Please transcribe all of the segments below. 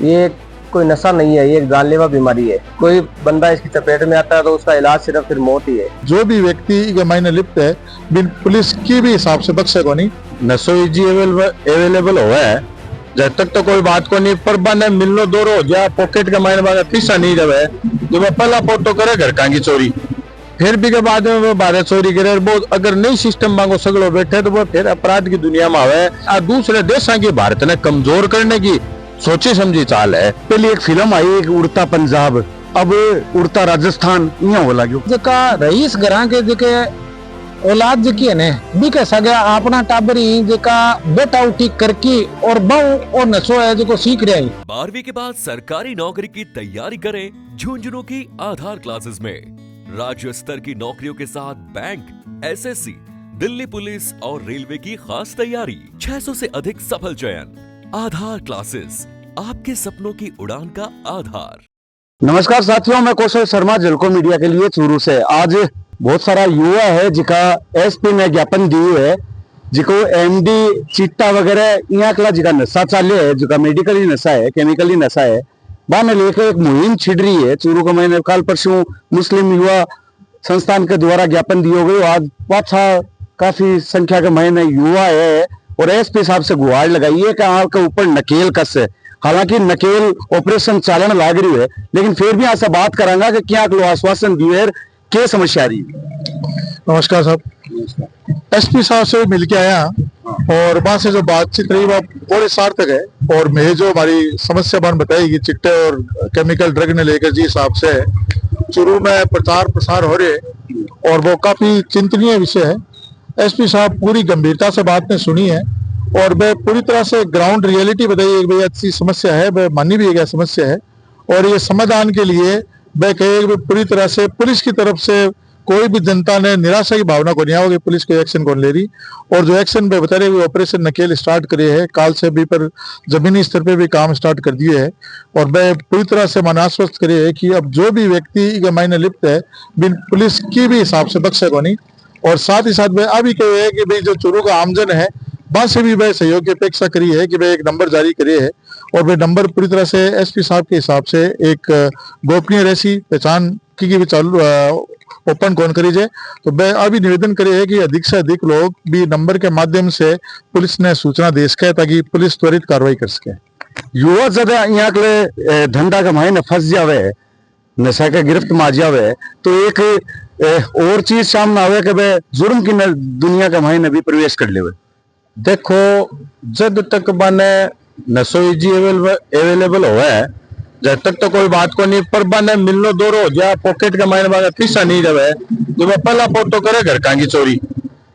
ये कोई नशा नहीं है, ये एक जानलेवा बीमारी है। कोई बंदा इसकी चपेट में आता है तो उसका इलाज सिर्फ फिर मौत ही है। जो भी व्यक्ति के मायने लिप्त है बिन पुलिस की भी हिसाब से बख्शे को नहीं। नशो जी अवेलेबल हुआ है जब तक तो कोई बात को नहीं, पर बने मिलनो दोरो हो जा पॉकेट के मायने बागा पैसा नहीं रहे जो वह पहला फोटो करे घर का की चोरी, फिर भी के बाद में वो बारह चोरी करे। वो अगर नई सिस्टम मांगो सगड़ो बैठे तो वो फिर अपराध की दुनिया में आवे। दूसरे देशों की भारत ने कमजोर करने की सोची समझी चाल है। पहले एक फिल्म आई एक उड़ता पंजाब, अब उड़ता राजस्थान यहाँ हो लाग्यो। जका रईस घरां के जके औलाद जकी है ने बी कह सके अपना टाबरी जका बेटा उठी करके और बहु और नशो है जो सीख रहे हैं। 12वीं के बाद सरकारी नौकरी की तैयारी करें झुंझुनू की आधार क्लासेस में। राज्य स्तर की नौकरियों के साथ बैंक, एसएससी, दिल्ली पुलिस और रेलवे की खास तैयारी। 600 से अधिक सफल चयन। आधार क्लासेस, आपके सपनों की उड़ान का आधार। नमस्कार साथियों, मैं कौशल शर्मा, जलको मीडिया के लिए चूरू से। आज बहुत सारा युवा है जिका एसपी में ज्ञापन दिए है, जिको एमडी चिट्टा वगैरह यहाँ कला जिका नशा चाले है, जिका मेडिकली नशा है, केमिकली नशा है, बाने लेकर एक मुहिम छिड़ रही है। चूरू को मैंने कल परसों मुस्लिम युवा संस्थान के द्वारा ज्ञापन दिए गए। आज पाछा काफी संख्या के महीने युवा है और एसपी साहब से गुहार लगाई है कि आपके ऊपर नकेल कस है। हालांकि नकेल ऑपरेशन चालन लाग रही है, लेकिन फिर भी ऐसा बात करांगा कि क्या आश्वासन दिए क्या समस्या रही। नमस्कार साहब, एसपी साहब से मिलके आया और वहां से जो बातचीत रही वह बड़े सार्थक है। और मैं जो हमारी समस्या बन बताई कि चिट्टे और केमिकल ड्रग ने लेकर जी हिसाब से चूरू में प्रचार प्रसार हो रहे और वो काफी चिंतनीय विषय है। एसपी साहब पूरी गंभीरता से बात ने सुनी है और वह पूरी तरह से ग्राउंड रियलिटी बताई भाई अच्छी समस्या है, वह मानी भी है समस्या है और ये समाधान के लिए वह कहे पूरी तरह से पुलिस की तरफ से कोई भी जनता ने निराशा की भावना को नहीं आओगे, पुलिस कोई एक्शन कौन ले रही। और जो एक्शन पे बता रहे ऑपरेशन नकेल स्टार्ट करे है, काल से भी पर जमीनी स्तर पे भी काम स्टार्ट कर दिए है और वह पूरी तरह से मन आश्वस्त करे है कि अब जो भी व्यक्ति के मायने लिप्त है बिन पुलिस की भी हिसाब से बख्शे को नहीं। और साथ ही साथ वह अभी कहे है कि भाई जो चूरू का आमजन है वहां से भी वह सहयोग की अपेक्षा करी है कि वह एक नंबर जारी करे है और वह नंबर पूरी तरह से एसपी साहब के हिसाब से एक गोपनीय रहसी पहचान की भी चालू ओपन कौन करी जाए। तो वह अभी निवेदन करे है कि अधिक से अधिक लोग भी नंबर के माध्यम से पुलिस ने सूचना दे सके ताकि पुलिस त्वरित कार्रवाई कर सके। युवा ज्यादा यहाँ के धंधा का मायने फंस जावे, नशा के गिरफ्त में आ जावे तो एक और चीज सामने आवे कि वह जुर्म की दुनिया का मायने भी प्रवेश कर ले। देखो जब तक बने नशो जी अवेलेबल हुआ है जब तक तो कोई बात को नहीं, पर बने मिलनो दोरो हो जा पॉकेट के मायने बागा पैसा नहीं रहे जो वह पहला फोटो करे घर का की चोरी,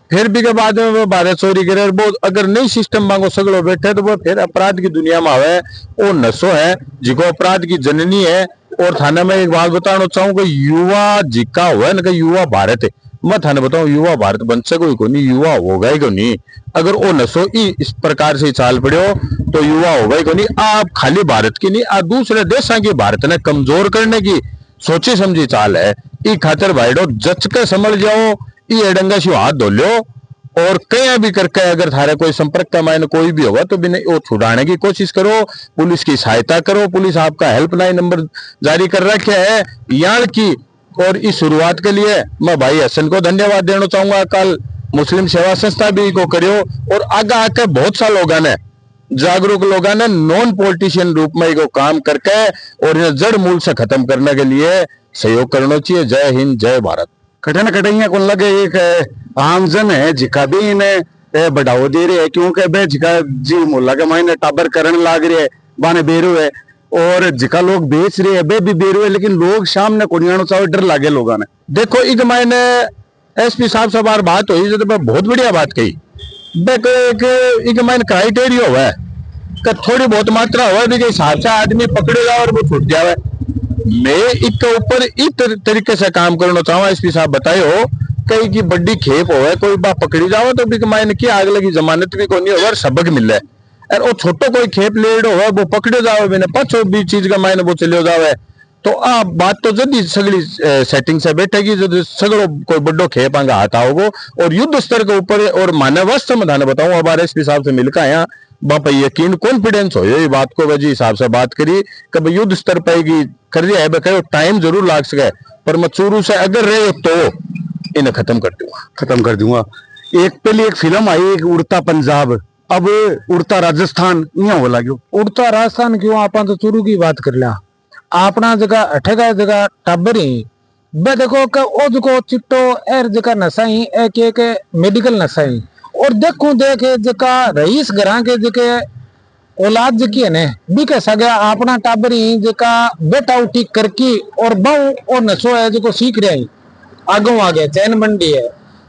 फिर भी के बाद में वो बारह चोरी करे। वो अगर नई सिस्टम मांगो सगड़ो बैठे तो वो फिर अपराध की दुनिया में आवे। वो नशो है जिको अपराध की जननी है। और थाने में एक बात बताना चाहूँ कि युवा जिका हुआ है ना कि युवा भारत है, मैं थाने बताऊं युवा भारत बन सको को नहीं, युवा होगा ही को नहीं। अगर वो नशो इस प्रकार से चाल पड़े हो तो युवा होगा ही को नहीं। आप खाली भारत की नहीं, आप दूसरे देशों की भारत ने कमजोर करने की सोची समझी चाल है। ई खातर भाईडो जच के समझ जाओ, ई एडंगा से हाथ धो लो और कहीं भी करके अगर थारे कोई संपर्क का मायने कोई भी होगा तो भी वो छुड़ाने की कोशिश करो, पुलिस की सहायता करो। पुलिस आपका हेल्पलाइन नंबर जारी कर रखे है यहाँ की। और इस शुरुआत के लिए मैं भाई हसन को धन्यवाद देना चाहूंगा। कल मुस्लिम सेवा संस्था भी को करियो और आगे आके बहुत सा लोगों ने जागरूक लोगों ने नॉन पॉलिटिशियन रूप में को काम करके और इन्हें जड़ मूल से खत्म करने के लिए सहयोग करना चाहिए। जय हिंद, जय भारत। कटे न कटे को लगे एक आमजन है जिका भी इन्हें बढ़ावा दे रहे है, क्योंकि वे जिका जी मोहल्ला के मायने टाबर करने लाग रहे है, बाने बेरू है और जिका लोग बेच रहे हैं वे भी बेरू है, लेकिन लोग सामने को नहीं आना चाहे, डर लागे लोगों ने। देखो इक मायने एसपी साहब से बार बात हुई जो तो बहुत बढ़िया बात कही। एक मायने क्राइटेरिया हुआ है कि थोड़ी बहुत मात्रा हुआ भी के हिसाब से आदमी पकड़े जाए और वो छूट जाए। मैं इसके ऊपर इस तरीके से काम करना चाहूँ। एसपी साहब बताए कहीं की बड़ी खेप हो कोई बात पकड़ी जाओ तो भी मायने की आग लगी जमानत भी को नहीं होगा, सबक मिल है। और वो छोटो कोई खेप लेड हो वो पकड़े जाओ मैंने पछो भी चीज का मायने वो चले जावे तो आ बात तो जल्दी सगड़ी सेटिंग से बैठेगी जो सगड़ो कोई बड़ो खेप आंगा हाथ आओगो और युद्ध स्तर के ऊपर और मानव समाधान बताऊं। हमारे एसपी साहब से मिलकर आया वहां पर यकीन कॉन्फिडेंस हो ये बात को वजह हिसाब से बात करी कि भाई युद्ध स्तर पाएगी कर दिया है कहो टाइम जरूर लाग सके पर मैं चूरू से अगर रहे तो इन्हें खत्म कर दूंगा। एक पहले एक फिल्म आई एक उड़ता पंजाब, अब उड़ता राजस्थान यहाँ हो लाग्यो। उड़ता राजस्थान क्यों आप तो चूरू की बात कर लिया अपना जगह अठेगा जगह टाबरी बे देखो कि ओ जको चिट्टो एर जगह नसाई एक एक मेडिकल नसाई और देखो देखे जका रईस घरा के जके औलाद जकी है ने भी कह सके अपना टाबरी जका बेटा उठी करकी और बहु और नशो है जो सीख रहा है आगो आगे चैन मंडी है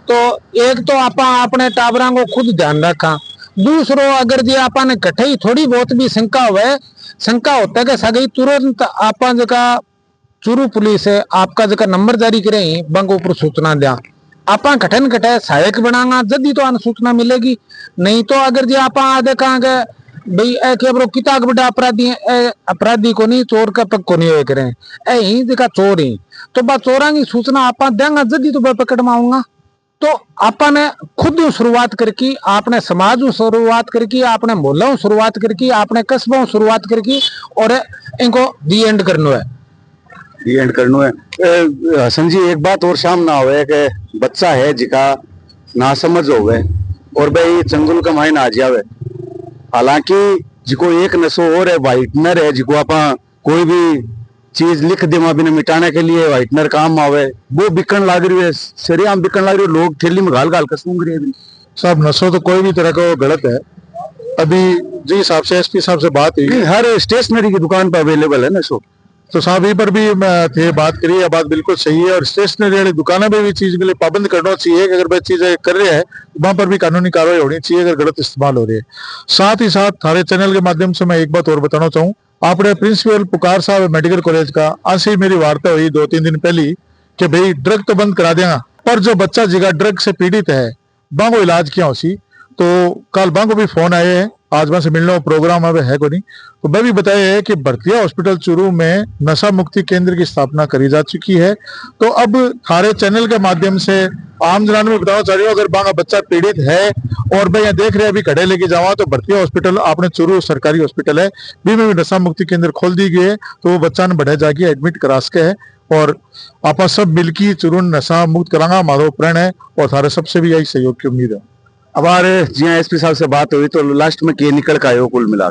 तो एक तो आपा अपने टाबरा को खुद ध्यान रखा दूसरो अगर जी आपा ने कठई थोड़ी बहुत भी शंका होता है कि सगे तुरंत आपा जका चूरू पुलिस है आपका जका नंबर जारी करे बंग ऊपर सूचना दिया आपा कठन कटे सहायक बनाना जदी तो सूचना मिलेगी नहीं तो अगर जी आपा देखा भाई ए किताब बड़ा अपराधी को नहीं चोर का पक को नहीं हो करें ही जगह चोर ही तो बा चोरा की सूचना आपा देंगा जदी तो पकड़ में आऊंगा तो आपा ने खुद शुरुआत करके आपने समाज शुरुआत करके आपने मोहल्ला शुरुआत करके आपने कस्बों शुरुआत करके और इनको दी एंड करना है। हसन जी एक बात और शाम ना होवे कि बच्चा है जिका ना समझ होवे और भाई चंगुल कमाई ना आ जावे हालांकि जिको एक नशो और है व्हाइटनर है जिको आप कोई भी चीज लिख दे बिना मिटाने के लिए व्हाइटनर काम आवे वो बिकन लाग रही है सरेआम बिकन लाग रही है लोग थैली में घाल कर सूंघ रहे हैं। साहब नशो तो कोई भी तरह का गलत है। अभी जी हिसाब से एसपी साहब से बात हुई हर स्टेशनरी की दुकान पर अवेलेबल है नशो तो साहब ये पर भी थे बात करी है बात बिल्कुल सही है और स्टेशनरी वाली दुकानों में भी चीज के लिए पाबंद करना चाहिए कि अगर वह चीज कर रहे हैं वहां पर भी कानूनी कार्रवाई होनी चाहिए अगर गलत इस्तेमाल हो रही है। साथ ही साथ थारे चैनल के माध्यम से मैं एक बात और बताना चाहूँ आपने प्रिंसिपल पुकार साहब मेडिकल कॉलेज का आज से मेरी वार्ता हुई 2-3 दिन पहले कि भाई ड्रग तो बंद करा देगा पर जो बच्चा जिगा ड्रग से पीड़ित है बांगो इलाज किया उसी तो कल बांगो भी फोन आए हैं आज मैं से मिलने प्रोग्राम अब है को नहीं तो मैं भी बताया है कि भरतिया हॉस्पिटल चूरू में नशा मुक्ति केंद्र की स्थापना करी जा चुकी है। तो अब थारे चैनल के माध्यम से आम जनाने में बताना चाह रही हूँ अगर बांगा बच्चा पीड़ित है और मैं यहाँ देख रहे अभी घड़े लेके जावा तो भरतिया हॉस्पिटल आपने चूरू सरकारी हॉस्पिटल है भी में भी नशा मुक्ति केंद्र खोल दी गई है तो वो बच्चा ने बढ़े जाके एडमिट करा सके है और आप सब मिलकर चूरू नशा मुक्त करांगा माधव प्रण है और थारे सबसे भी यही सहयोग की उम्मीद है। अब जी एसपी साहब से बात हुई तो लास्ट में के निकल का आयो कुल मिला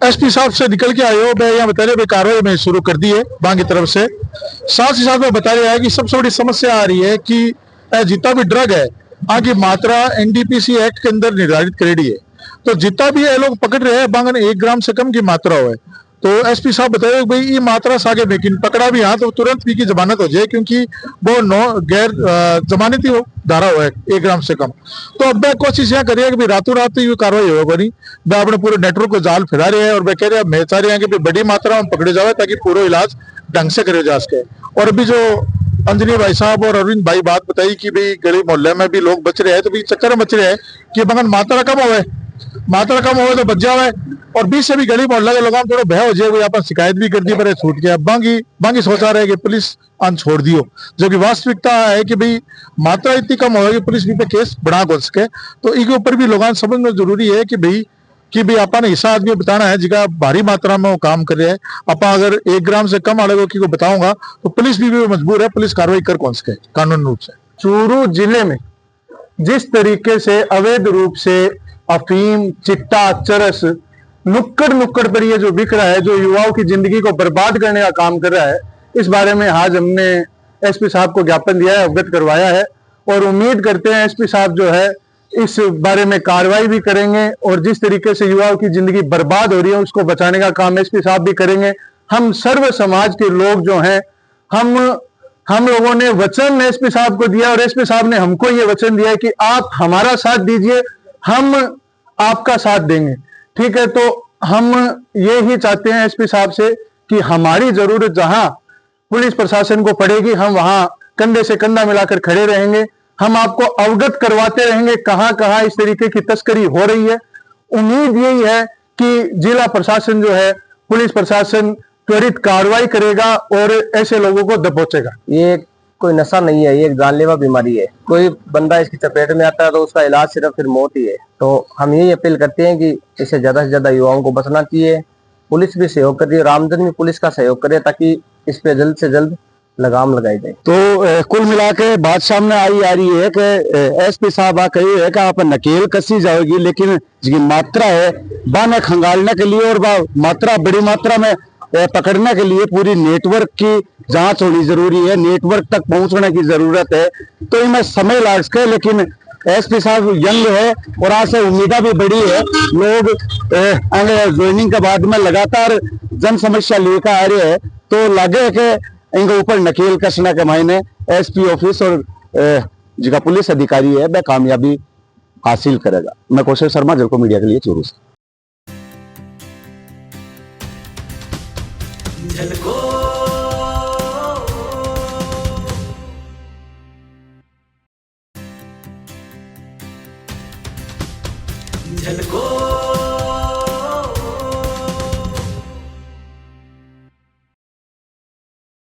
एसपी साहब से निकल के आयो मैं यहाँ बता रहे कार्रवाई में शुरू कर दी है बांग की तरफ से साथ ही साथ में बता रहा है कि सबसे बड़ी समस्या आ रही है कि जितना भी ड्रग है आगे मात्रा एनडीपीसी एक्ट के अंदर निर्धारित करेगी है तो जितना भी ये लोग पकड़ रहे हैं बांग 1 ग्राम से कम की मात्रा हो तो एसपी साहब बताए भाई ये मात्रा सागे लेकिन पकड़ा भी यहाँ तो तुरंत भी की जमानत हो जाए क्योंकि वो गैर जमानती धारा हुआ है 1 ग्राम से कम तो अब मैं कोशिश यहाँ करिए कि रातों रात ये कार्रवाई होगा नहीं मैं अपने पूरे नेटवर्क को जाल फैला रहे हैं और मैं कह रहा मैं चाह रहे हैं कि बड़ी मात्रा में पकड़े जाए ताकि पूरा इलाज ढंग से करे जा सके। और अभी जो अंजनी भाई साहब और अरविंद भाई बात बताई कि भाई गली मोहल्ले में भी लोग बच रहे हैं तो भी चक्कर में बच रहे हैं कि बगन मात्रा कम हो तो बच जावे और बीच से भी गली मोहल्ला के लोगों थोड़ा भय हो जाए यहाँ पर शिकायत भी कर दी पर छूट गया बांगी सोचा रहे कि पुलिस अन छोड़ दियो जो कि वास्तविकता है कि भाई मात्रा इतनी कम होगी पुलिस भी पे केस बढ़ा हो सके तो इसके ऊपर भी लोगों समझना जरूरी है कि भाई आपा ने ऐसा आदमी बताना है जिसका भारी मात्रा में वो काम कर रहा है आपा अगर 1 ग्राम से कम आने को बताऊंगा तो पुलिस भी मजबूर है पुलिस कार्रवाई कर कौन सके कानून रूप से। चूरू जिले में जिस तरीके से अवैध रूप से अफीम चिट्टा चरस नुक्कड़ पर ये जो बिक रहा है जो युवाओं की जिंदगी को बर्बाद करने का काम कर रहा है इस बारे में आज हमने एसपी साहब को ज्ञापन दिया है अवगत करवाया है और उम्मीद करते हैं एसपी साहब जो है इस बारे में कार्रवाई भी करेंगे और जिस तरीके से युवाओं की जिंदगी बर्बाद हो रही है उसको बचाने का काम एसपी साहब भी करेंगे। हम सर्व समाज के लोग जो हैं हम लोगों ने वचन एसपी साहब को दिया और एसपी साहब ने हमको ये वचन दिया है कि आप हमारा साथ दीजिए हम आपका साथ देंगे। ठीक है तो हम ये ही चाहते हैं एसपी साहब से कि हमारी जरूरत जहां पुलिस प्रशासन को पड़ेगी हम वहां कंधे से कंधा मिलाकर खड़े रहेंगे। हम आपको अवगत करवाते रहेंगे कहां कहां इस तरीके की तस्करी हो रही है। उम्मीद यही है कि जिला प्रशासन जो है पुलिस प्रशासन त्वरित कार्रवाई करेगा और ऐसे लोगों को दबोचेगा। ये कोई नशा नहीं है, ये एक जानलेवा बीमारी है। कोई बंदा इसकी चपेट में आता है तो उसका इलाज सिर्फ फिर मौत ही है। तो हम यही अपील करते हैं कि इससे ज्यादा से ज्यादा युवाओं को बचना चाहिए। पुलिस भी सहयोग कर रही है और आमजन भी पुलिस का सहयोग करे ताकि इस पे जल्द से जल्द लगाम लगाई जाए। तो कुल मिला के बात सामने आ रही है कि एसपी साहब आ कही है कि आप नकेल कसी जाएगी, लेकिन जो मात्रा है बाने खंगालने के लिए और मात्रा बड़ी मात्रा में पकड़ने के लिए पूरी नेटवर्क की जांच होनी जरूरी है, नेटवर्क तक पहुंचने की जरूरत है। तो इनमें समय लग सके, लेकिन एसपी साहब यंग है और आज से उम्मीदा भी बड़ी है। लोग ज्वाइनिंग के बाद में लगातार जन समस्या लेकर आ रहे हैं, तो लगे कि इनके ऊपर नकेल कसने के मायने एसपी ऑफिस और जिसका पुलिस अधिकारी है वह कामयाबी हासिल करेगा। मैं कौशल शर्मा, झलको मीडिया के लिए चूरू से। झलको